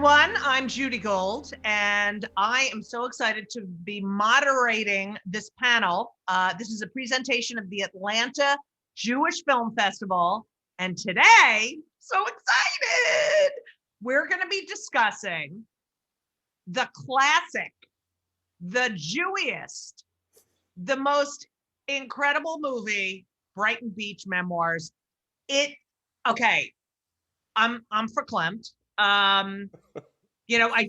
everyone. I'm Judy Gold, and I am so excited to be moderating this panel. This is a presentation of the Atlanta Jewish Film Festival, and today, so excited, we're going to be discussing the classic, the Jewiest, the most incredible movie, Brighton Beach Memoirs. Okay, I'm verklempt. I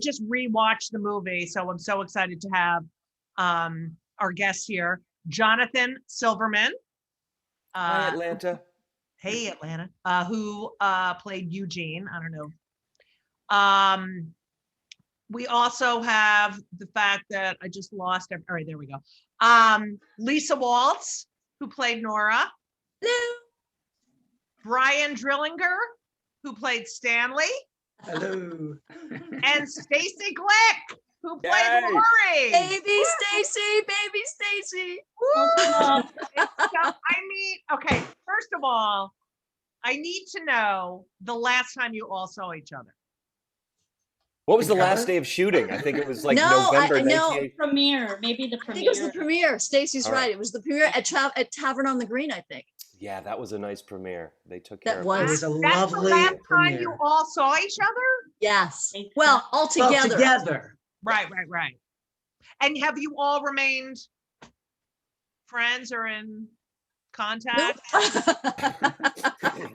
just rewatched the movie, so I'm so excited to have our guest here, Jonathan Silverman. Hi, Atlanta. Hey, Atlanta. Who played Eugene? I don't know. We also have the fact that I just lost. All right, there we go. Lisa Waltz, who played Nora. Hello. Brian Drillinger, who played Stanley. Hello. And Stacy Glick, who played Yay. Lori. Baby Stacy. Okay, first of all, I need to know the last time you all saw each other. What was the last day of shooting? I think it was like November. Premiere, maybe the premiere. I think it was the premiere. Stacy's All right. right. It was the premiere at Tavern on the Green, I think. Yeah, that was a nice premiere. They took That care of was. It was a That's lovely the last time premiere. you all saw each other? Yes. Well, all together. Together. Right. And have you all remained friends or in contact?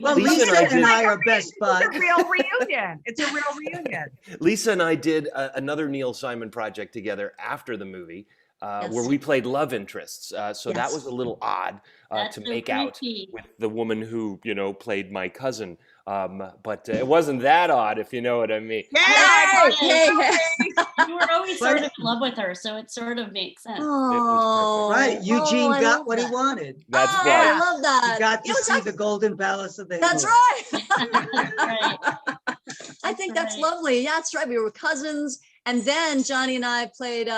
Well, Lisa Lisa and I and I are best buds. It's a real reunion. It's a real reunion. Lisa and I did another Neil Simon project together after the movie, Yes. where we played love interests. So that Yes. was a little odd That's to so make out creepy. with the woman who, played my cousin. But it wasn't that odd, if you know what I mean. Hey. You were always sort of in love with her, so it sort of makes sense. Oh, Right. Eugene I got love what he that. wanted. That's Oh, right. I love that. He got to You know, see the Golden Palace of the That's Hills. right. Right. I think that's right. lovely. Yeah, that's right. We were cousins. And then Johnny and I played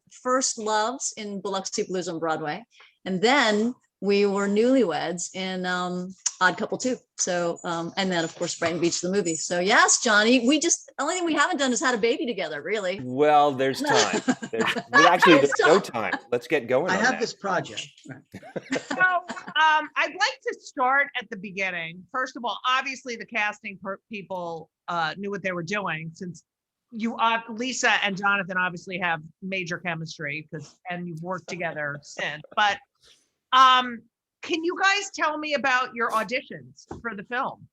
First Loves in Biloxi Blues on Broadway. And then we were newlyweds in Odd Couple 2. So, and then of course, Brighton Beach, the movie. So yes, Johnny, the only thing we haven't done is had a baby together, really. Well, there's time. There's no time. Let's get going I on have that. this project. So I'd like to start at the beginning. First of all, obviously the casting people knew what they were doing, since Lisa and Jonathan obviously have major chemistry and you've worked together since. But can you guys tell me about your auditions for the film?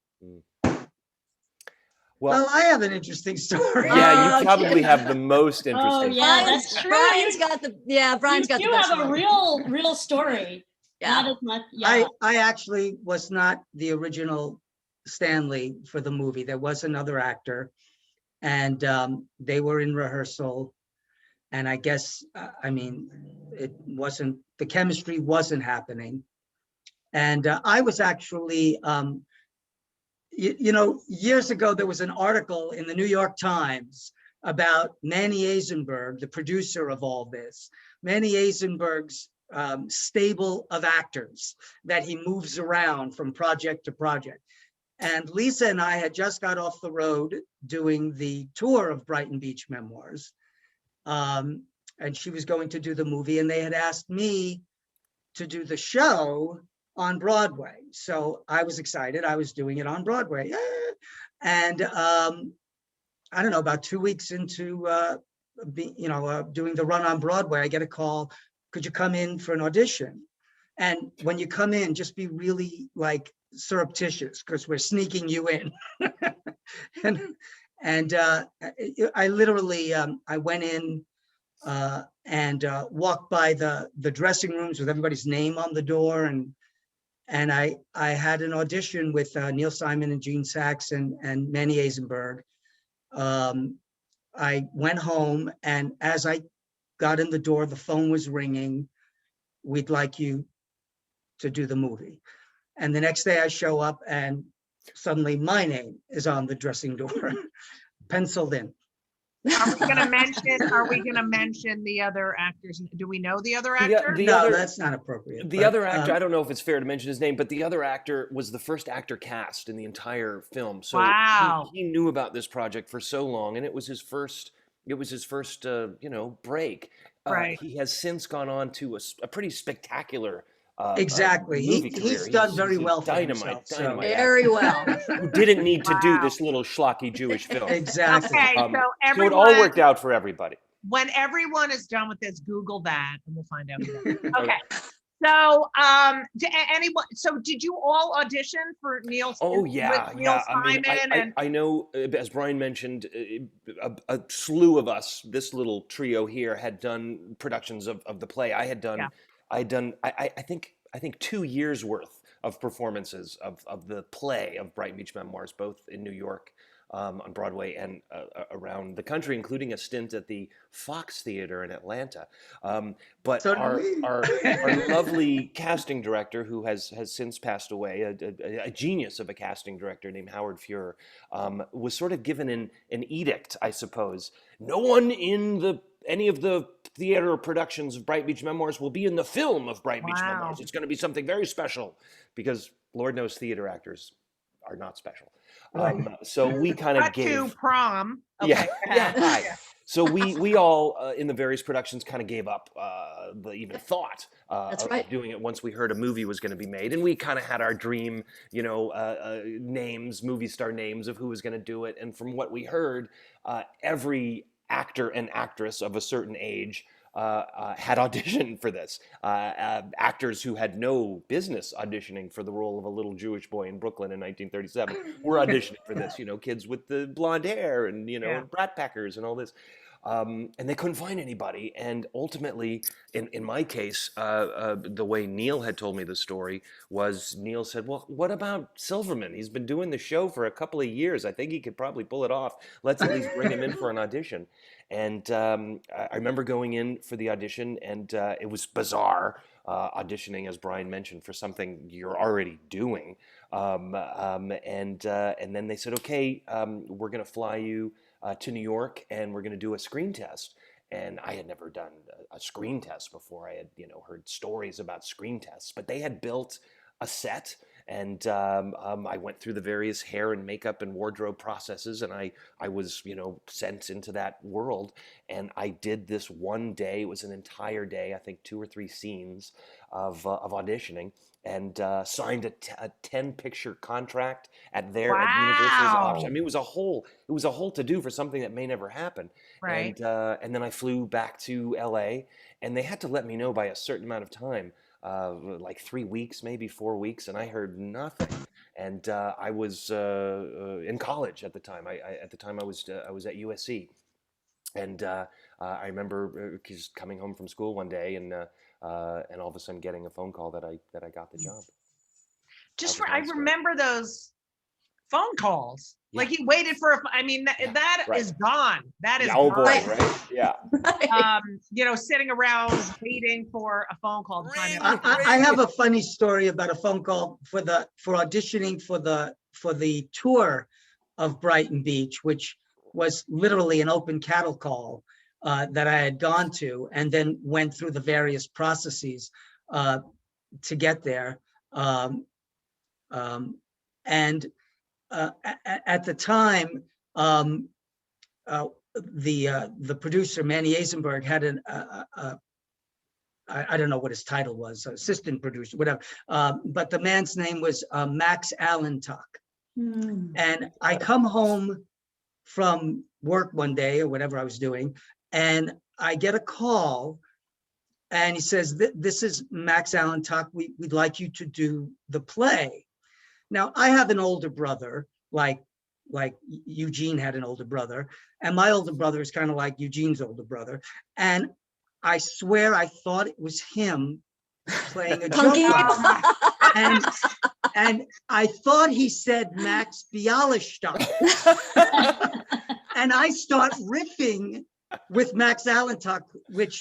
Well, I have an interesting story. Yeah, Oh, you probably okay. have the most interesting. yeah, story. that's true. Brian's got the You best have a one. real story. Not Yeah. as much. Yeah. I actually was not the original Stanley for the movie. There was another actor, and they were in rehearsal. And I guess, the chemistry wasn't happening. And I was actually, years ago, there was an article in the New York Times about Manny Eisenberg, the producer of all this. Manny Eisenberg's stable of actors that he moves around from project to project. And Lisa and I had just got off the road doing the tour of Brighton Beach Memoirs. And she was going to do the movie, and they had asked me to do the show on Broadway. So I was excited. I was doing it on Broadway. And I don't know, about 2 weeks into doing the run on Broadway, I get a call, could you come in for an audition? And when you come in, just be really like surreptitious, because we're sneaking you in. and I literally, I went in and walked by the dressing rooms with everybody's name on the door. And I had an audition with Neil Simon and Gene Saks and Manny Eisenberg. I went home, and as I got in the door, the phone was ringing. We'd like you to do the movie. And the next day I show up, and suddenly my name is on the dressing door, penciled in. Are we gonna mention the other actors? Do we know the other The, actor? the No, other, that's not appropriate. the but, other actor, I don't know if it's fair to mention his name, but the other actor was the first actor cast in the entire film. So Wow. he knew about this project for so long, and it was his first. It was his first, break. Right. He has since gone on to a pretty spectacular Exactly. movie He's career. done very a well for dynamite, himself, so- dynamite Very well. actor who didn't need to do Wow. this little schlocky Jewish film. Exactly. Okay, So so it everyone, all worked out for everybody. when everyone is done with this, Google that and we'll find out. who that is. Okay. So, anyone, so did you all audition for Neil? Oh with yeah, Neil yeah. I mean, Simon and I know, as Brian mentioned, a slew of us, this little trio here, had done productions of the play. I had done, Yeah. I think 2 years worth of performances of the play of Brighton Beach Memoirs, both in New York on Broadway and around the country, including a stint at the Fox Theater in Atlanta. But So did we. our lovely casting director, who has since passed away, a genius of a casting director named Howard Fuhrer, was sort of given an edict, I suppose. No one in any of the theater productions of Bright Beach Memoirs will be in the film of Bright Beach Wow. Memoirs. It's going to be something very special, because Lord knows theater actors are not special. So we kind of cut to gave. prom. Yeah, Okay, yeah, hi. So we all in the various productions kind of gave up the even thought That's of right. doing it once we heard a movie was going to be made, and we kind of had our dream, names, movie star names of who was going to do it. And from what we heard, every actor and actress of a certain age had auditioned for this. Actors who had no business auditioning for the role of a little Jewish boy in Brooklyn in 1937 were auditioning for this. Kids with the blonde hair and Yeah. and brat packers and all this. And they couldn't find anybody. And ultimately, in my case, the way Neil had told me the story was, Neil said, "Well, what about Silverman? He's been doing the show for a couple of years. I think he could probably pull it off. Let's at least bring him in for an audition." And I remember going in for the audition, and it was bizarre auditioning, as Brian mentioned, for something you're already doing. And then they said, "Okay, we're going to fly you to New York, and we're going to do a screen test." And I had never done a screen test before. I had, heard stories about screen tests, but they had built a set, and I went through the various hair and makeup and wardrobe processes, and I was, sent into that world. And I did this one day. It was an entire day, I think 2 or 3 scenes of auditioning, and signed a 10-picture contract at Universal's Wow. option. I mean, it was a whole to do for something that may never happen. Right. And then I flew back to LA, and they had to let me know by a certain amount of time, like 3 weeks, maybe 4 weeks, and I heard nothing. And I was in college at the time. At the time I was at USC, and I remember just coming home from school one day, and all of a sudden getting a phone call that I got the job. Just That was I my story. remember those phone calls. Yeah. Like he waited for, that Yeah, that right. is gone. That is Oh boy, gone. right? Yeah. Sitting around waiting for a phone call to find Really? out. I have a funny story about a phone call for auditioning for the tour of Brighton Beach, which was literally an open cattle call that I had gone to, and then went through the various processes to get there. At the time, the producer Manny Eisenberg had I don't know what his title was, assistant producer, whatever. But the man's name was Max Allentuck. And I come home from work one day or whatever I was doing, and I get a call, and he says, "This is Max Allentuck. We'd like you to do the play." Now, I have an older brother, like Eugene had an older brother, and my older brother is kind of like Eugene's older brother. And I swear I thought it was him playing a Punky. joke. And I thought he said Max Bialystock. And I start riffing with Max Allentuck, which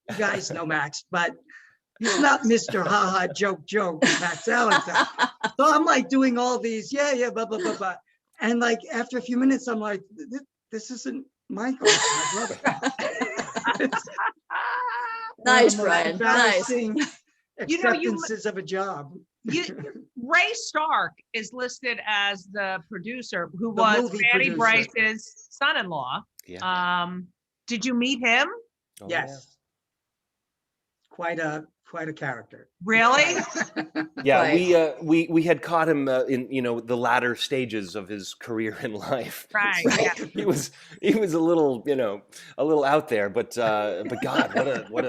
you guys know Max, but he's not Mr. Ha-ha joke, Max Allentuck. So I'm like doing all these, yeah, blah, blah, blah, blah. And like after a few minutes, I'm like, this isn't Michael, my brother. It's one of Nice, the most Brian, nice. embarrassing You know, acceptances of a job. Ray Stark is listed as the producer who The was movie Fanny producer. Bryce's son-in-law. Yeah. Did you meet him? Oh, yeah. Yes. Quite a character. Really? Yeah, Right. we had caught him in the latter stages of his career in life. Right, So yeah. he was a little a little out there, but God, what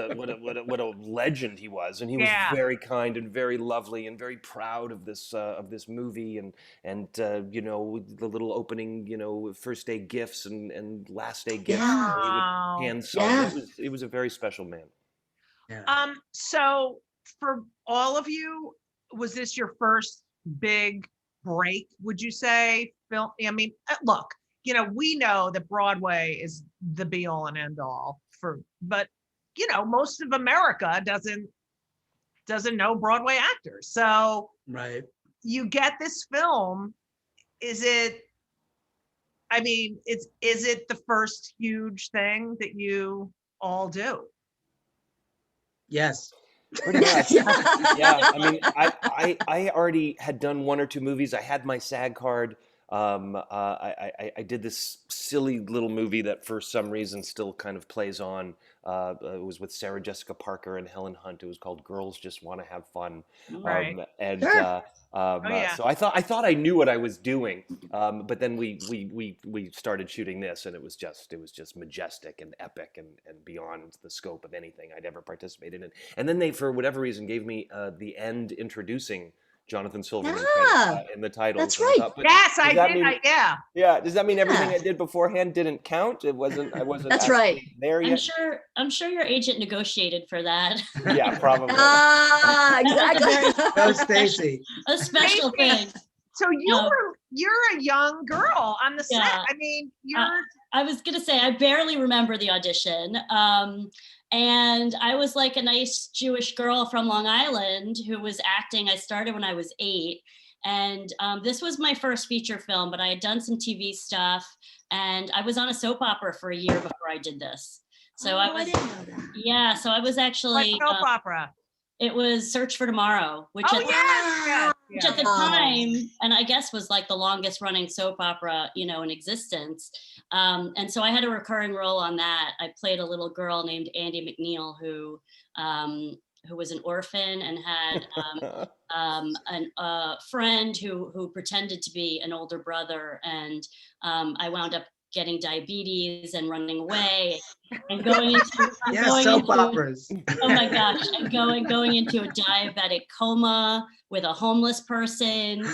a legend he was, and he was Yeah. very kind and very lovely and very proud of this movie and the little opening first day gifts and last day gifts Yeah. that he Oh. would hand sign. Yeah. It was a very special man. Yeah. So for all of you, was this your first big break, would you say? Film? I mean, look, we know that Broadway is the be all and end all but most of America doesn't know Broadway actors. So Right. you get this film. Is it the first huge thing that you all do? Yes. Pretty much. Yeah. Yeah, I mean, I already had done one or two movies. I had my SAG card. I did this silly little movie that for some reason still kind of plays on. It was with Sarah Jessica Parker and Helen Hunt. It was called Girls Just Want to Have Fun. Right. And Sure. Yeah. so I thought I knew what I was doing. But then we started shooting this, and it was just majestic and epic and beyond the scope of anything I'd ever participated in. And then they, for whatever reason, gave me the end introducing Jonathan Silverman in the title. That's right. Yes, I does that did. mean- Yeah. Yeah, does that mean everything Yeah. I did beforehand didn't count? I wasn't That's right. actually there yet. I'm sure your agent negotiated for that. Yeah, probably. Ah, exactly. Go Stacy. A special thing. So you're a young girl on the set. Yeah. I mean, you're I was gonna say I barely remember the audition. And I was like a nice Jewish girl from Long Island who was acting. I started when I was 8. And this was my first feature film, but I had done some TV stuff, and I was on a soap opera for a year before I did this. So Oh, I was, didn't know that. yeah, so I was like actually, soap opera. it was Search for Tomorrow, which Oh at, yes, which yes, at the Oh. time, and I guess was like the longest running soap opera, in existence. And so I had a recurring role on that. I played a little girl named Andy McNeil who was an orphan and had a friend who pretended to be an older brother. And I wound up getting diabetes and running away and going into Yeah, soap operas. oh my gosh, and going into a diabetic coma with a homeless person.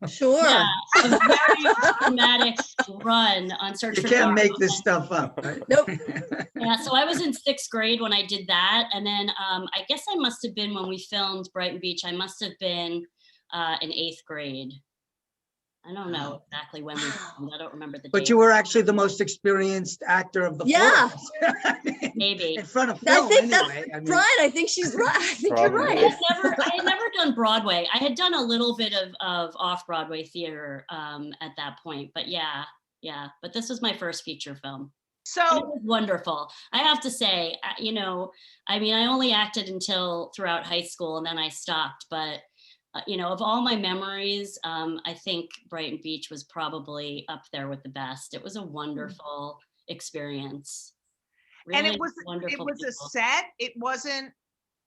Sure. Yeah, a very dramatic run on Search You for can't Tomorrow. make this stuff up, right? Nope. Yeah, so I was in 6th grade when I did that. And then I guess I must have been, when we filmed Brighton Beach, I must have been in 8th grade. I don't know exactly when we filmed. I don't remember the date. But you were actually the most experienced actor of the Yeah. four of us. Maybe. In front of I film, think that- anyway. I mean, Brian, I think she's right. I think you're Probably. right. I had never done Broadway. I had done a little bit of off-Broadway theater at that point, but yeah. But this was my first feature film. And it So was wonderful. I have to say, I mean, I only acted until throughout high school, and then I stopped. But of all my memories, I think Brighton Beach was probably up there with the best. It was a wonderful experience. and Really it was wonderful a people. set. It wasn't.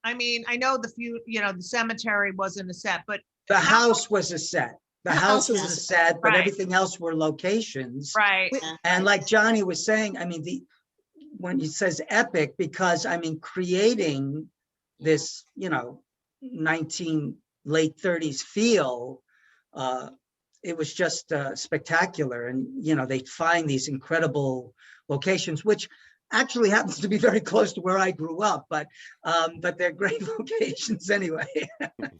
I mean, I know the cemetery wasn't a set, but the house was a set. The house was a set, but Right. everything else were locations. right. And like Johnny was saying, I mean, when he says epic, because I mean, creating this, late 30s feel, it was just spectacular. And, they find these incredible locations, which actually happens to be very close to where I grew up, but they're great locations anyway.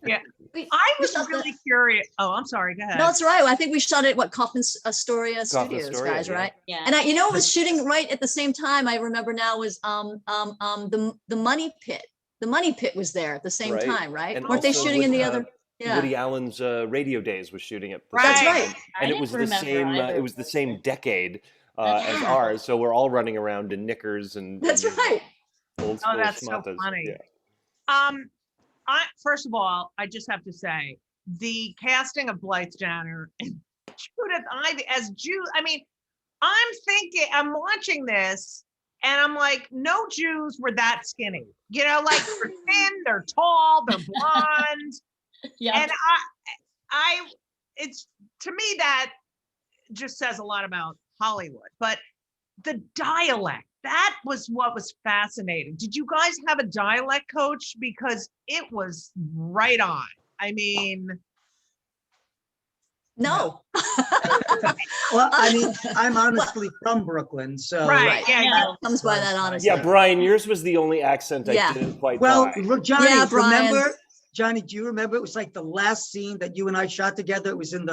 I was shot really curious. Oh, I'm sorry. Go ahead. No, it's all right. I think we shot it at Kaufman Astoria Kaufman Studios, Astoria, guys, yeah. right? Yeah. And it was shooting right at the same time. I remember now was the Money Pit. The Money Pit was there at the same Right. time, right? And Weren't they also shooting in with, the other? Yeah. Woody Allen's Radio Days was shooting at the Right. same That's time. right. I And it didn't was the remember same. either It of was the those same things. decade. as ours. So we're all running around in knickers and That's right. old school that's so schmatas. funny. Yeah. First of all, I just have to say the casting of Blythe Danner and Judith Ivey as Jew. I mean, I'm watching this and I'm like, no Jews were that skinny. You know, like they're thin, they're tall, they're blonde. Yeah. And it's to me that just says a lot about Hollywood. But the dialect, that was what was fascinating. Did you guys have a dialect coach? Because it was right on. I mean, No. Well, I mean, I'm honestly from Brooklyn, so. right, yeah, I yeah. know. Comes by that honestly. Yeah, Brian, yours was the only accent Yeah. I didn't quite Well, buy. Johnny, Yeah, Brian. remember, Johnny, do you remember? It was like the last scene that you and I shot together. It was on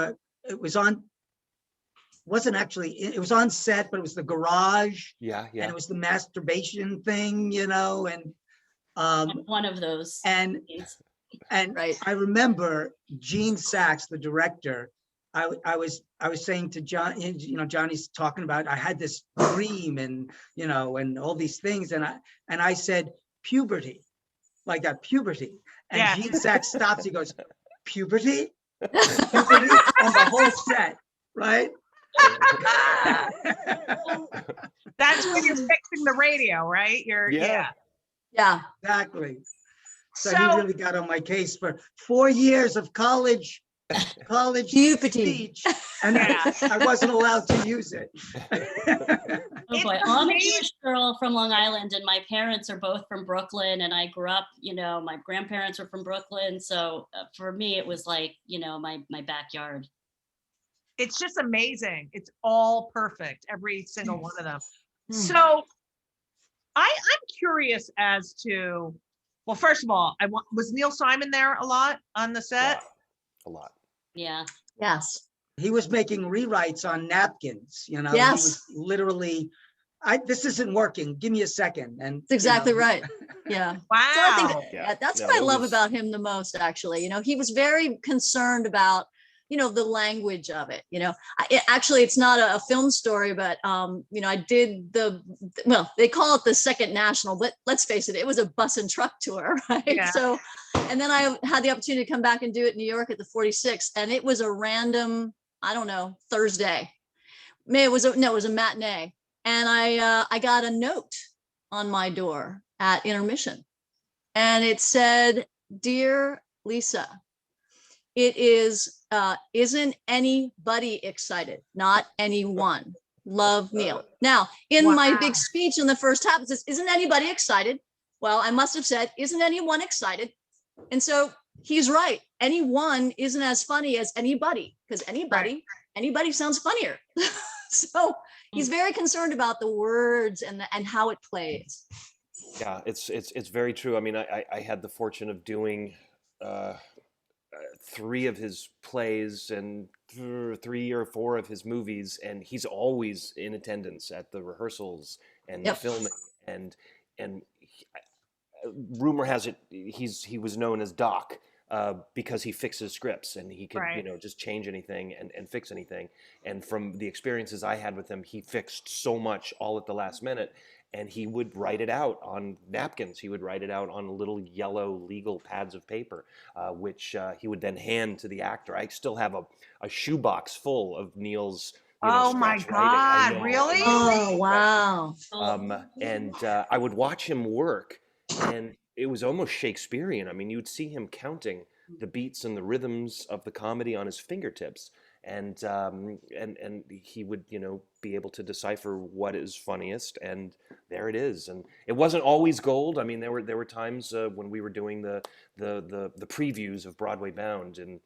set, but it was the garage Yeah, and yeah. it was the masturbation thing, and, One of those. and Right. I remember Gene Sachs, the director. I was saying to John, Johnny's talking about, I had this dream and all these things, and I said puberty, like that, puberty, and Yeah. Gene Sachs stops. He goes, puberty, puberty, on the whole set, right? That's when you're fixing the radio, right? Yeah. Yeah. Exactly. So he So really got on my case for 4 years of college Puberty. speech, and I wasn't allowed to use it. Oh It boy, was well, I'm a amazing. Jewish girl from Long Island, and my parents are both from Brooklyn, and I grew up, my grandparents were from Brooklyn, so for me, it was like, my backyard. it's just amazing. It's all perfect, every single one of them. Hmm. So I'm curious as to, well, first of all, was Neil Simon there a lot on the set? A lot. Yeah. Yes. He was making rewrites on napkins, He Yes. was literally, this isn't working, give me a second. And That's exactly right. Yeah. Wow. So I think Yeah. that's No, what I it love was- about him the most, actually. He was very concerned about, the language of it. Actually, it's not a film story, but, I did they call it the Second National, but let's face it, it was a bus and truck tour, right? Yeah. So, and then I had the opportunity to come back and do it in New York at the 46th, and it was a random, I don't know, Thursday. It was a matinee. And I got a note on my door at intermission, and it said, "Dear Lisa, it is, isn't anybody excited? Not anyone. Love, Neil." Now, in my Wow. big speech in the first half, it says, "Isn't anybody excited?" Well, I must have said, "Isn't anyone excited?" And so he's right. Anyone isn't as funny as anybody, because anybody sounds funnier. So he's very concerned about the words and how it plays. Yeah, it's very true. I mean, I had the fortune of doing 3 of his plays and 3 or 4 of his movies, and he's always in attendance at the rehearsals and Yep. filming. And rumor has it he was known as Doc because he fixes scripts and he could Right. just change anything and fix anything. And from the experiences I had with him, he fixed so much all at the last minute. And he would write it out on napkins. He would write it out on little yellow legal pads of paper, which he would then hand to the actor. I still have a shoebox full of Neil's. Oh my scratch writing. I God, know, really? Oh, wow. And I would watch him work, and it was almost Shakespearean. I mean, you would see him counting the beats and the rhythms of the comedy on his fingertips, and he would be able to decipher what is funniest, and there it is. And it wasn't always gold. I mean, there were times when we were doing the previews of Broadway Bound and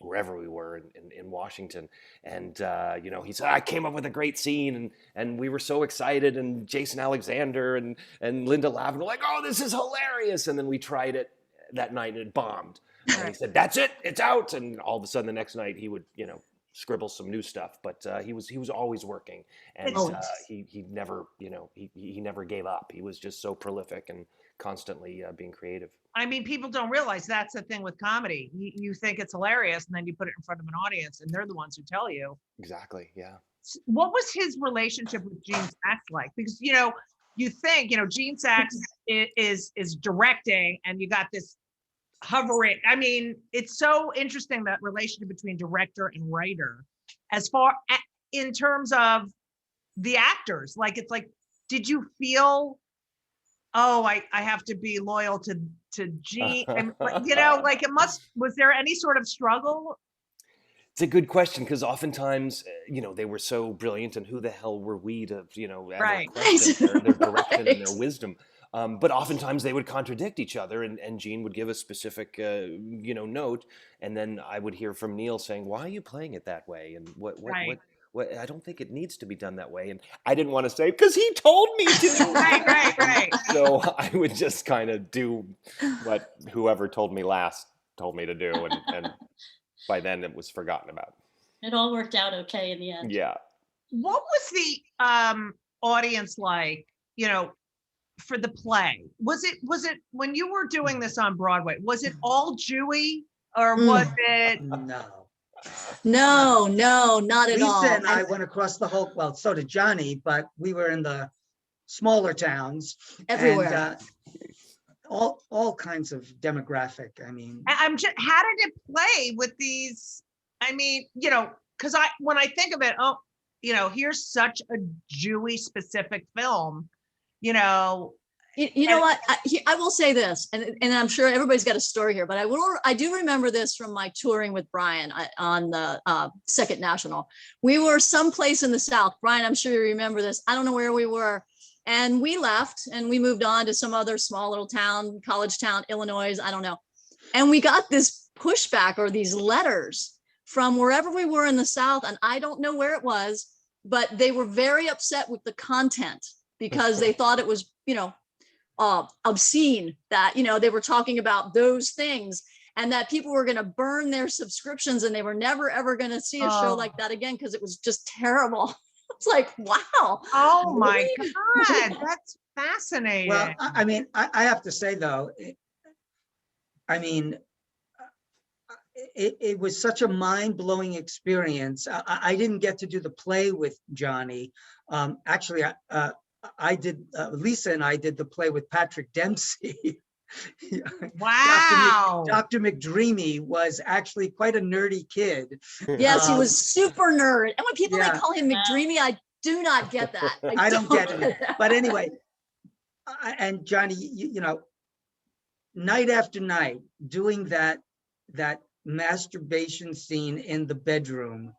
wherever we were in Washington, and he said, "I came up with a great scene," and we were so excited, and Jason Alexander and Linda Lavin were like, "Oh, this is hilarious!" And then we tried it that night and it bombed. And he said, "That's it, it's out." And all of a sudden, the next night he would scribble some new stuff, but he was always working, and he never he never gave up. He was just so prolific and constantly being creative. I mean, people don't realize that's the thing with comedy. You think it's hilarious, and then you put it in front of an audience, and they're the ones who tell you. Exactly. Yeah. what was his relationship with Gene Saks like? Because, you think, Gene Saks is directing, and you got this hovering. I mean, it's so interesting, that relationship between director and writer, as far in terms of the actors. Like, it's like, did you feel, oh, I have to be loyal to Gene? And, like was there any sort of struggle? It's a good question, because oftentimes, they were so brilliant, and who the hell were we to, ever Right. question their direction and their Right. wisdom? But oftentimes they would contradict each other, and Gene would give a specific, note, and then I would hear from Neil saying, "Why are you playing it that way? And Right. what? I don't think it needs to be done that way." And I didn't want to say, "Because he told me to." Right. So I would just kind of do what whoever told me last told me to do, and by then it was forgotten about. It all worked out okay in the end. Yeah. What was the audience like, for the play? Was it when you were doing this on Broadway, was it all Jewy, or was it? No. No, not at all. Lisa and I went across the whole, well, so did Johnny, but we were in the smaller towns. Everywhere. And, all kinds of demographic. I mean, I'm just, how did it play with these? I mean, because when I think of it, here's such a Jewy specific film, You know what? I will say this, and I'm sure everybody's got a story here, but I do remember this from my touring with Brian on the Second National. We were someplace in the South. Brian, I'm sure you remember this. I don't know where we were. And we left and we moved on to some other small little town, college town, Illinois, I don't know. And we got this pushback, or these letters from wherever we were in the South. And I don't know where it was, but they were very upset with the content, because they thought it was, obscene, that, they were talking about those things, and that people were going to burn their subscriptions, and they were never, ever going to see a show like that again, because it was just terrible. It's like, wow. Oh my Really? God, that's fascinating. well, I mean, I have to say though, it was such a mind-blowing experience. I didn't get to do the play with Johnny. Actually, I did. Lisa and I did the play with Patrick Dempsey. Wow. Dr. McDreamy was actually quite a nerdy kid. Yes, he was super nerd. And when people Yeah. call him McDreamy, I do not get that. I don't get it. But anyway, and Johnny, night after night, doing that masturbation scene in the bedroom,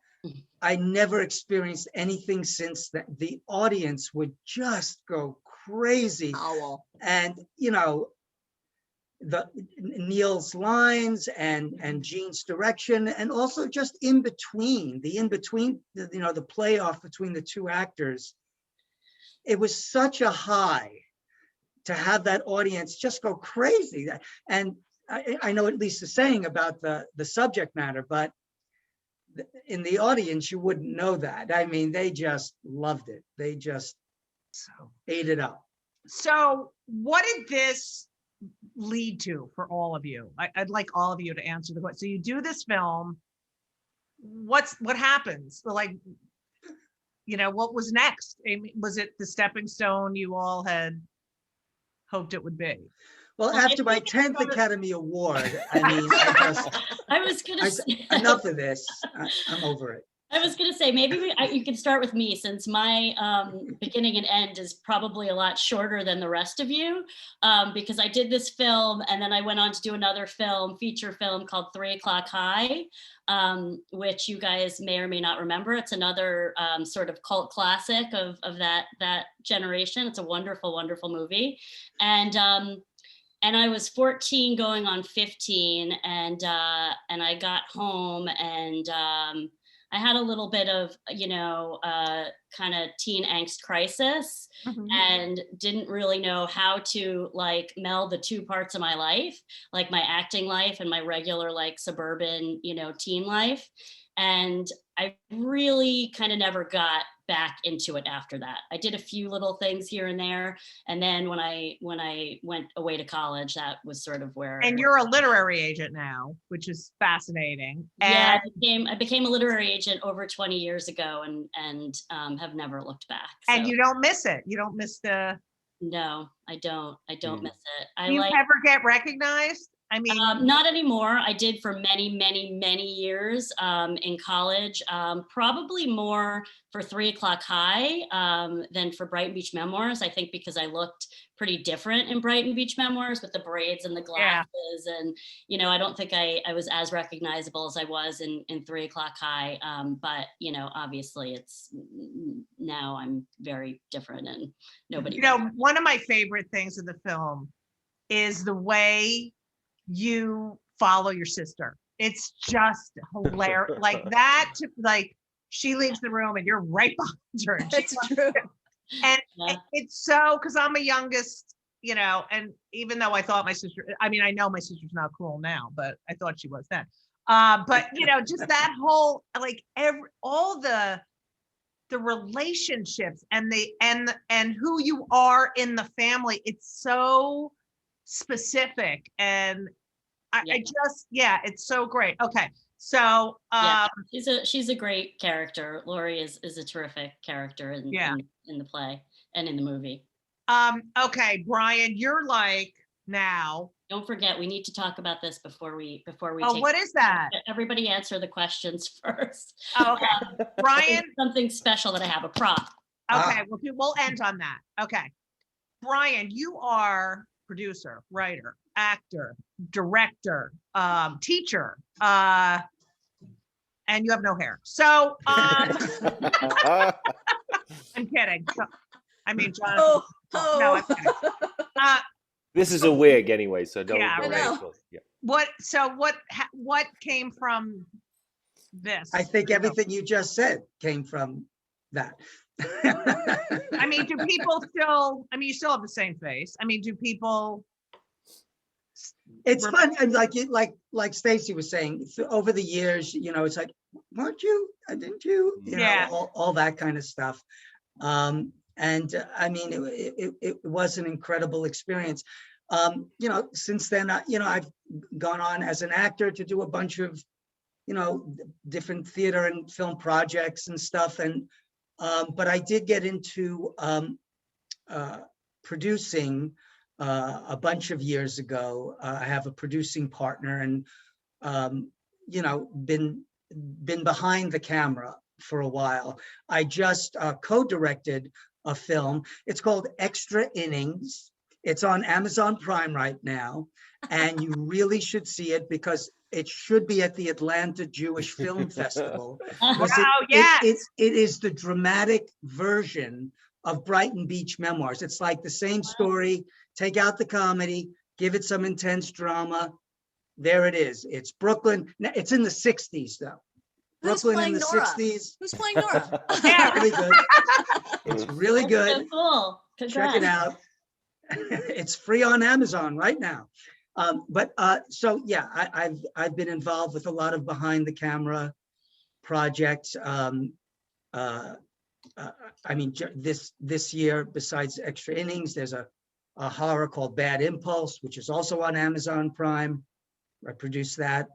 I never experienced anything since that. The audience would just go crazy. Owl. And, the Neil's lines and Gene's direction, and also just in between, the playoff between the two actors. It was such a high to have that audience just go crazy. And I know what Lisa's saying about the subject matter, but in the audience, you wouldn't know that. I mean, they just loved it. They just ate it up. So what did this lead to for all of you? I'd like all of you to answer the question. So you do this film, what happens? Like, what was next? I mean, was it the stepping stone you all had hoped it would be? Well, Well, after my maybe- 10th Academy Award, I was gonna say, enough of this. I'm over it. I was gonna say, maybe you can start with me, since my beginning and end is probably a lot shorter than the rest of you, because I did this film and then I went on to do another feature film called 3 O'Clock High, which you guys may or may not remember. It's another sort of cult classic of that generation. It's a wonderful, wonderful movie. And I was 14 going on 15, and I got home, and I had a little bit of, kind of teen angst crisis, and didn't really know how to meld the two parts of my life, like my acting life and my regular suburban, teen life. And I really kind of never got back into it after that. I did a few little things here and there. And then when I went away to college, that was sort of where. And you're a literary agent now, which is fascinating. Yeah, And, I became a literary agent over 20 years ago and have never looked back. and So, you don't miss it. You don't miss the, no, I don't miss it. I do you like, ever get recognized? I mean, not anymore. I did for many, many, many years in college. Probably more for 3 O'Clock High than for Brighton Beach Memoirs. I think because I looked pretty different in Brighton Beach Memoirs with the braids and the glasses, and I don't think I was as recognizable as I was in 3 O'Clock High. But obviously, it's now I'm very different, and nobody. one of my favorite things in the film is the way you follow your sister. It's just hilarious. Like that, like she leaves the room and you're right behind her. And It's true. And Yeah. it's so, because I'm a youngest, and even though I thought my sister, I mean, I know my sister's not cool now, but I thought she was then. But just that whole, like all the relationships and and who you are in the family, it's so specific. And I just, it's so great. Okay. So, Yeah, she's a great character. Laurie is a terrific character in the play and in the movie. Okay, Brian, you're like now. Don't forget, we need to talk about this before we Oh, take. what is that? Everybody answer the questions first. Oh, okay. Brian, Something special that I have, a prop. okay, we'll end on that. Okay. Brian, you are producer, writer, actor, director, teacher, and you have no hair. So, I'm kidding. So, I mean, John. Oh, No, I'm kidding. This is a wig anyway, so don't Yeah, worry. I know. Yeah. What came from this? I think everything you just said came from that. I mean, do people still, I mean, you still have the same face. I mean, do people? It's fun, and like Stacy was saying, over the years, it's like, weren't you? Didn't you? Yeah. All that kind of stuff. And I mean, it was an incredible experience. Since then, I've gone on as an actor to do a bunch of, different theater and film projects and stuff. And but I did get into producing a bunch of years ago. I have a producing partner, and been behind the camera for a while. I just co-directed a film. It's called Extra Innings. It's on Amazon Prime right now, and you really should see it because it should be at the Atlanta Jewish Film Festival. Wow, It is the dramatic version of Brighton Beach Memoirs. It's like the same story, take out the comedy, give it some intense drama. There it is. It's Brooklyn. It's in the 60s though. Who's Brooklyn playing in the Nora? 60s. Who's playing Nora? Yeah. Really good. It's really So good. cool. Check it out. It's free on Amazon right now. So yeah, I've been involved with a lot of behind the camera projects. I mean, this year, besides Extra Innings, there's a horror called Bad Impulse, which is also on Amazon Prime. I produced that,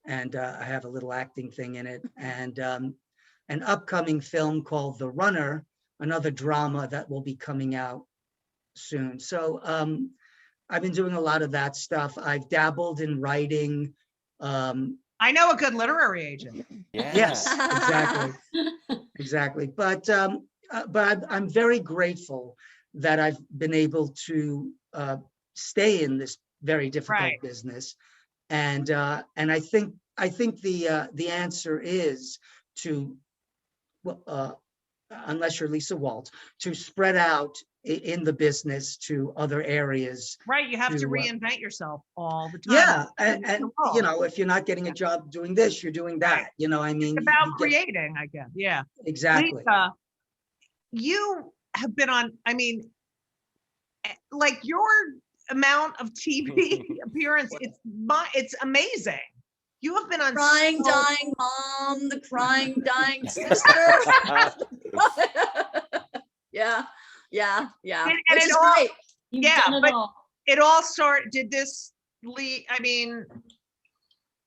and I have a little acting thing in it. And an upcoming film called The Runner, another drama that will be coming out soon. So I've been doing a lot of that stuff. I've dabbled in writing. I know a good literary agent. Yeah. Yes, exactly. But I'm very grateful that I've been able to stay in this very difficult Right. business, and I think the answer is to, unless you're Lisa Walt, to spread out in the business to other areas. Right, you have to To, reinvent yourself all the time. Yeah, It's and the role. if you're not getting a job doing this, you're doing that. I mean, It's about you get- creating, I guess. Yeah. exactly. Lisa, you have been on, I mean, like your amount of TV appearance, it's amazing. You have been on Crying, so- dying mom, the crying, dying sister. Yeah, yeah, yeah. And Which it is all- great. You've Yeah, done it but- all. It all did this lead, I mean,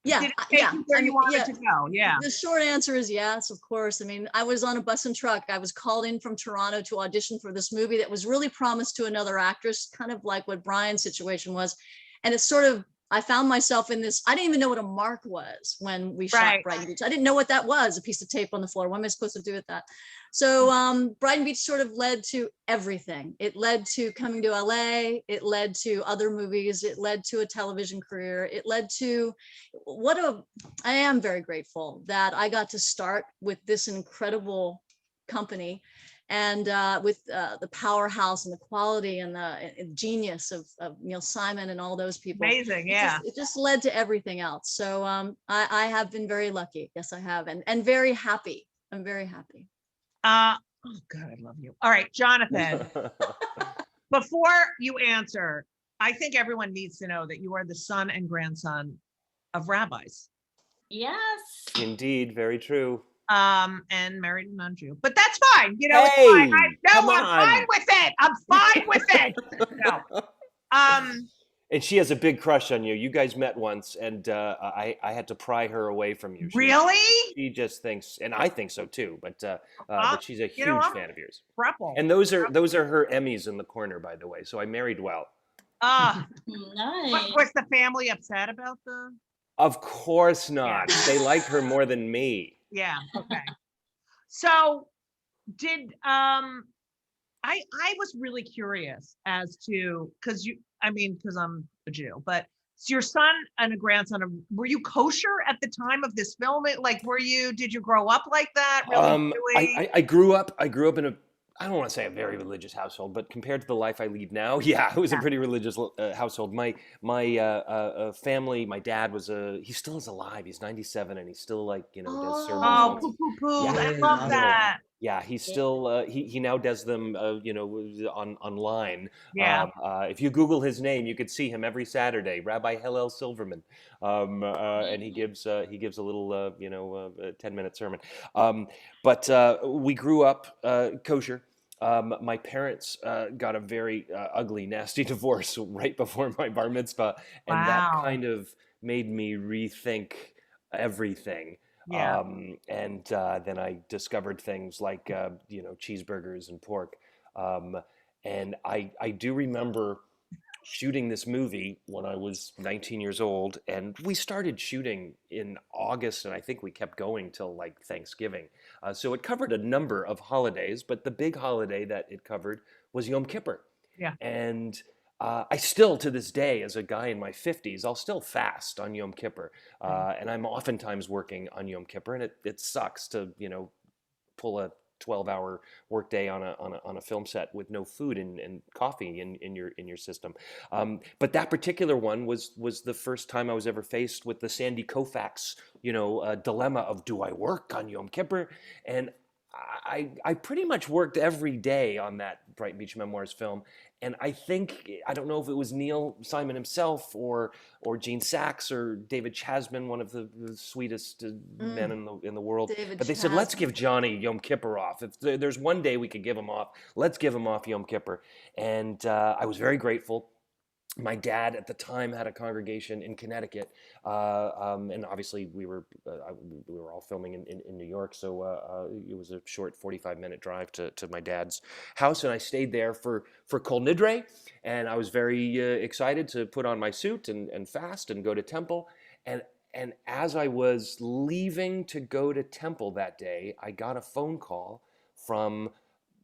Yeah, did it take yeah. you where I you mean, wanted yeah. to go? Yeah. The short answer is yes, of course. I mean, I was on a bus and truck. I was called in from Toronto to audition for this movie that was really promised to another actress, kind of like what Brian's situation was. And it's sort of, I found myself in this, I didn't even know what a mark was when we shot Right. Brighton Beach. I didn't know what that was, a piece of tape on the floor. What am I supposed to do with that? So Brighton Beach sort of led to everything. It led to coming to LA. It led to other movies. It led to a television career. It led to I am very grateful that I got to start with this incredible company and with the powerhouse and the quality and the genius of Neil Simon and all those people. Amazing. It Yeah. it just led to everything else. So I have been very lucky. Yes, I have. And very happy. I'm very happy. Oh God, I love you. All right, Jonathan, before you answer, I think everyone needs to know that you are the son and grandson of rabbis. Yes. Indeed, very true. And married a non-Jew, but that's fine. You know, it's Hey, fine. come I'm fine on. with it. I'm fine with it. No. And she has a big crush on you. You guys met once, and I had to pry her away from you. Really? She just thinks, and I think so too. But she's a you know huge what? fan of yours. Prepple. And those are her Emmys in the corner, by the way. So I married well. Nice. Was the family upset about the? Of course not. They like her more than me. Yeah. Okay. So, did I was really curious as to because I'm a Jew, but it's your son and a grandson of, were you kosher at the time of this film? Like, did you grow up like that? Really Jewy? I grew up in a, I don't want to say a very religious household, but compared to the life I lead now, yeah, it was a pretty religious household. My family, my dad he still is alive. He's 97 and he's still does sermons. Oh, once- poo, poo, poo. Yeah. I love that. Yeah, he's still he now does them online. Yeah. If you Google his name, you could see him every Saturday, Rabbi Hillel Silverman, and he gives a little 10-minute sermon. But we grew up kosher. My parents got a very ugly, nasty divorce right before my bar mitzvah, and that Wow. kind of made me rethink everything. Yeah. And then I discovered things like cheeseburgers and pork. And I do remember shooting this movie when I was 19 years old, and we started shooting in August, and I think we kept going till like Thanksgiving. So it covered a number of holidays, but the big holiday that it covered was Yom Kippur. Yeah. And I still, to this day, as a guy in my 50s, I'll still fast on Yom Kippur. And I'm oftentimes working on Yom Kippur, and it sucks to, pull a 12-hour workday on a film set with no food and coffee in your system. But that particular one was the first time I was ever faced with the Sandy Koufax, dilemma of, do I work on Yom Kippur? And I pretty much worked every day on that Brighton Beach Memoirs film. And I don't know if it was Neil Simon himself or Gene Sachs or David Chasman, one of the sweetest men in the world. David But they said, let's Chasman. give Johnny Yom Kippur off. If there's one day we could give him off, let's give him off Yom Kippur. And I was very grateful. My dad at the time had a congregation in Connecticut, and obviously we were all filming in New York, so it was a short 45-minute drive to my dad's house, and I stayed there for Kol Nidre, and I was very excited to put on my suit and fast and go to temple, and as I was leaving to go to temple that day, I got a phone call from,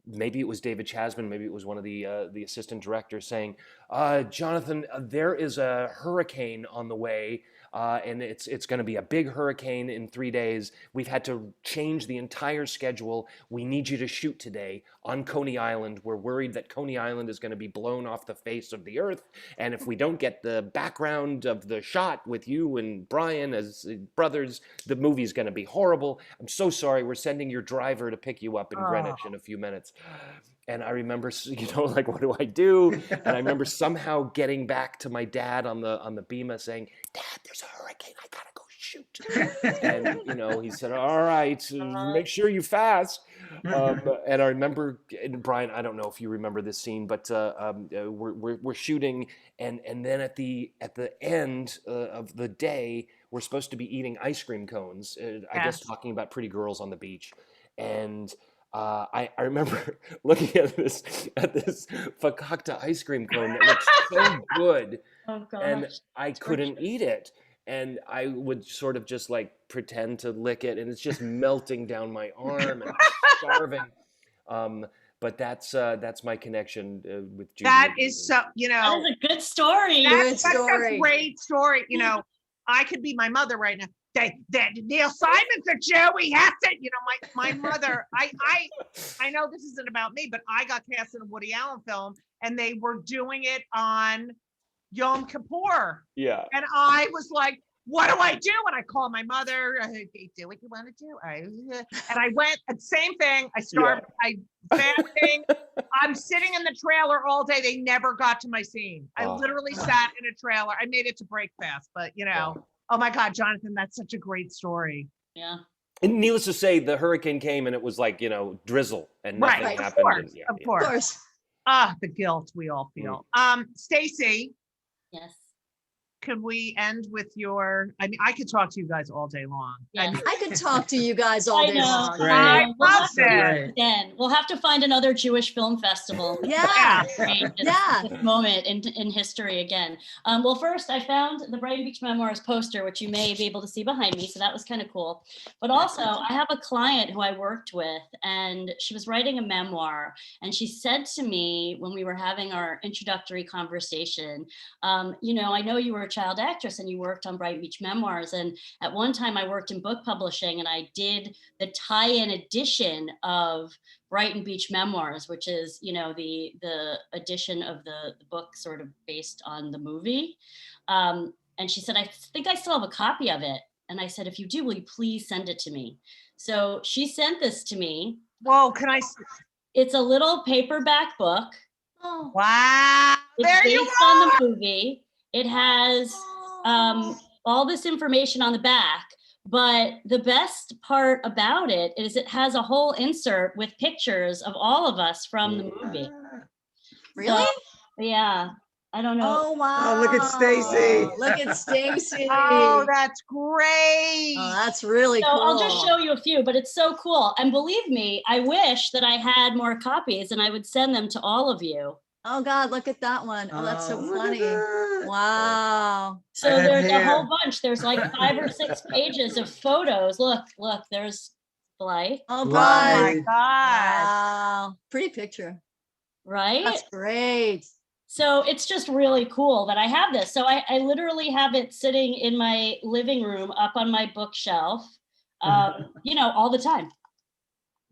maybe it was David Chasman, maybe it was one of the assistant directors, saying, Jonathan, there is a hurricane on the way, and it's going to be a big hurricane in 3 days. We've had to change the entire schedule. We need you to shoot today on Coney Island. We're worried that Coney Island is going to be blown off the face of the earth, and if we don't get the background of the shot with you and Brian as brothers, the movie's going to be horrible. I'm so sorry. We're sending your driver to pick you up in Greenwich in a few minutes. And I remember, like, what do I do? And I remember somehow getting back to my dad on the Bema saying, Dad, there's a hurricane. I gotta go shoot. And, he said, all right, make sure you fast. And I remember, and Brian, I don't know if you remember this scene, but we're shooting, and then at the end of the day, we're supposed to be eating ice cream cones. I guess Yes. talking about pretty girls on the beach, and I remember looking at this fakakta ice cream cone that looked so good, Oh and gosh. I couldn't eat it. And I would sort of just like pretend to lick it, and it's just melting down my arm, and I'm starving. But that's my connection with Judy. That is so, That is a good story. that's Good such a story. great story. I could be my mother right now. Neil Simon's a Jew. He has to, my mother, I know this isn't about me, but I got cast in a Woody Allen film and they were doing it on Yom Kippur. Yeah. And I was like, what do I do? And I called my mother, do what you want to do. And I went, and same thing. I started, fasting. I'm sitting in the trailer all day. They never got to my scene. I Oh. literally sat in a trailer. I made it to break fast, but oh my God, Jonathan, that's such a great story. Yeah. And needless to say, the hurricane came and it was like, drizzle and nothing Right, of happened. course, and, of Of course. course. The guilt we all feel. Mm. Stacy, Yes. can we end with I could talk to you guys all day long. I Yes. mean, I could talk to you guys all I day know. long. Great. I I know. We'll love have to it. do Great. again. We'll have to find another Jewish film festival. Yeah. Create this- Yeah. this moment in history again. Well, first I found the Brighton Beach Memoirs poster, which you may be able to see behind me. So that was kind of cool. But also I have a client who I worked with, and she was writing a memoir. And she said to me when we were having our introductory conversation, I know you were a child actress and you worked on Brighton Beach Memoirs. And at one time I worked in book publishing and I did the tie-in edition of Brighton Beach Memoirs, which is, the edition of the book sort of based on the movie. And she said, I think I still have a copy of it. And I said, if you do, will you please send it to me? So she sent this to me. whoa, can I? It's a little paperback book. Oh. Wow. It's There you based on the movie. It has all this information on the back. But the best part about it is it has a whole insert with pictures of all of us from the movie. Really? So, yeah. I don't know. Oh, wow. Oh, look at Stacy. Look at Stacy. Oh, that's great. Oh, that's really So cool. I'll just show you a few, but it's so cool. And believe me, I wish that I had more copies and I would send them to all of you. Oh God, look at that one. Oh, that's so look at funny. that. Wow. So I have there's a hair. whole bunch. There's like 5 or 6 pages of photos. Look, there's Blythe, Oh Oh Wow. my God. God. Wow. Pretty picture. right? That's great. So it's just really cool that I have this. So I literally have it sitting in my living room up on my bookshelf, all the time.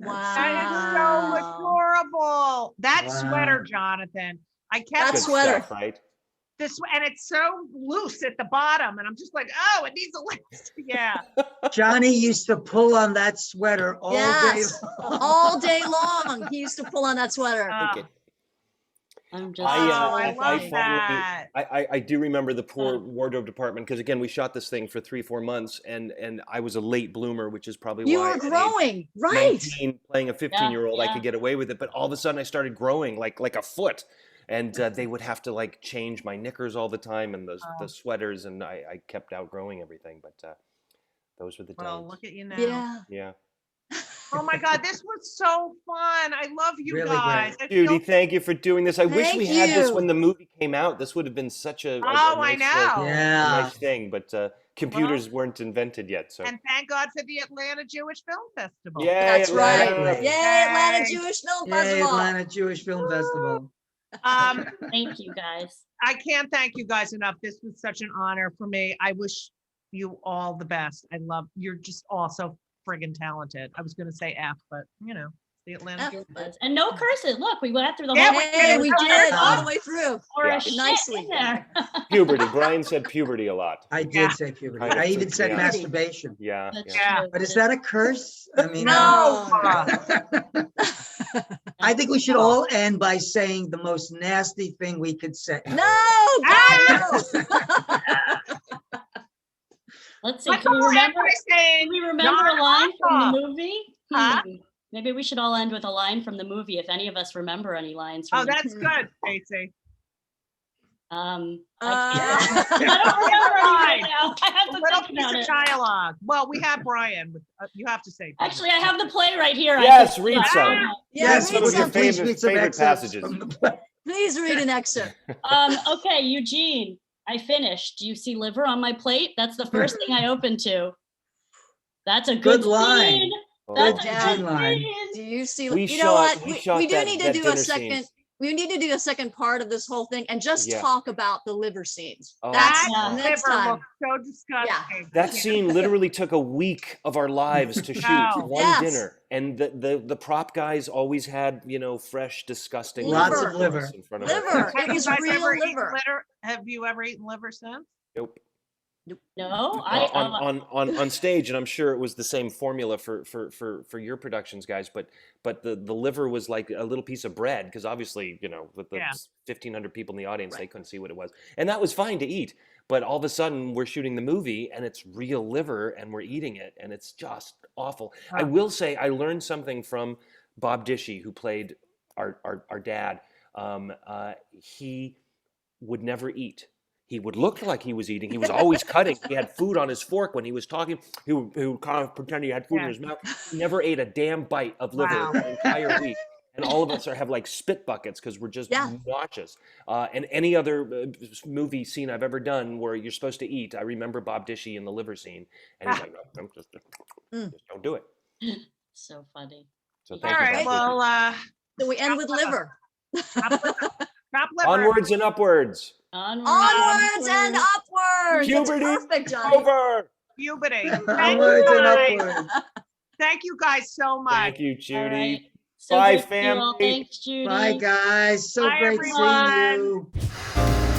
That is so Wow. adorable. That Wow. sweater, Jonathan. I kept That Good sweater. stuff, right? this, and it's so loose at the bottom, and I'm just like, oh, it needs a lift. Yeah. Johnny used to pull on that sweater all day. Yes. long. All day long. He used to pull on that sweater. Oh, I'm just. I I love finally- that. I do remember the poor Oh. wardrobe department because again we shot this thing for 3-4 months and I was a late bloomer, which is probably You why were at age growing, right? 19, playing a 15-year-old, I yeah. could get away with it. But all of a sudden, I started growing like a foot, and they would have to like change my knickers all the time and the sweaters, and I kept outgrowing everything. But those were the Well, days. look at you now. Yeah. Yeah, Oh my God, this was so fun. I love you Really guys. I Judy, feel- thank you for doing this. I wish Thank we had this you. when the movie came out. This would have been such a Oh, I nice, like, know. a Yeah. nice thing. But computers weren't invented yet, so. And thank God for the Atlanta Jewish Film Festival. Yay, That's right. Atlanta. Yay, Atlanta Yay. Jewish Film Yay, Festival. Atlanta Jewish Film Festival. Um, Thank you guys. I can't thank you guys enough. This was such an honor for me. I wish you all the best. You're just all so friggin' talented. I was going to say F, but the Atlanta F, Jewish. but- And no curses. Look, we went through the Yeah, whole Hey, we did all the Yeah. way through. or Yeah. a shit Nicely. in there. Puberty. Brian said puberty a lot. I did Yeah. say puberty. Kind of I even freaked said me out. masturbation. Yeah. That's yeah. true. But is that a curse? I mean, No. I think we should all end by saying the most nasty thing we could say. No, God, no. Let's see. Let's Can we all end remember? by saying, Can we remember a John line from Hoff. the movie? Huh? Maybe we should all end with a line from the movie if any of us remember any lines from oh, the that's good, Casey. I Uh, don't remember any right now. I have A to little think piece about of it. dialogue. Well, we have Brian. You have to say. Actually, I have the play right here. Yes, I can- read some. yeah, Yes, some read of your would you please something. read some favorite excerpts passages. from the play? Please read an excerpt. Okay, Eugene, I finished. Do you see liver on my plate? That's the first thing I opened to. That's a good Good line. scene. Oh, That's Yeah. a good line. Do scene. you see? We you shot- know what? we shot We do that- need to that do a dinner second. scenes. We need to do a second part of this whole thing and just Yeah. talk about the liver scenes. Oh, That's yeah. next liver time. looks so disgusting. That scene literally took a week of our lives to shoot Wow. one Yes. dinner, and the prop guys always had fresh, disgusting Lots liver of for liver. us in front of our Liver. face. It was Have you guys real ever eaten liver. liver? Have you ever eaten liver since? Nope. No, I On stage, and I'm sure it was the same formula for your productions, guys. But the liver was like a little piece of bread because obviously with the Yeah. 1,500 people in the audience, they Right. couldn't see what it was, and that was fine to eat. But all of a sudden, we're shooting the movie, and it's real liver, and we're eating it, and it's just awful. I Wow. will say, I learned something from Bob Dishy, who played our dad. He would never eat. He would look like he was eating. He was always cutting. He had food on his fork when he was talking. He would kind of pretend he had food Yeah. in his mouth. He never ate a damn bite of liver Wow. the entire week. And all of us have like spit buckets because we're just Yeah. nauseous. And any other movie scene I've ever done where you're supposed to eat, I remember Bob Dishy in the liver scene. And he's like, no, just don't do it. so funny. So All thank you, right. Bob Dishy. Well, So we end with liver. crop liver. Onwards and upwards. Onwards and upwards. That's Puberty perfect, Johnny. over. Puberty. Thank Onwards you and guys. upwards. Thank you guys so much. Thank you, All Judy. right. So Bye, good to see you all. family. Thanks, Judy. Bye, guys. So Bye, great everyone. seeing you.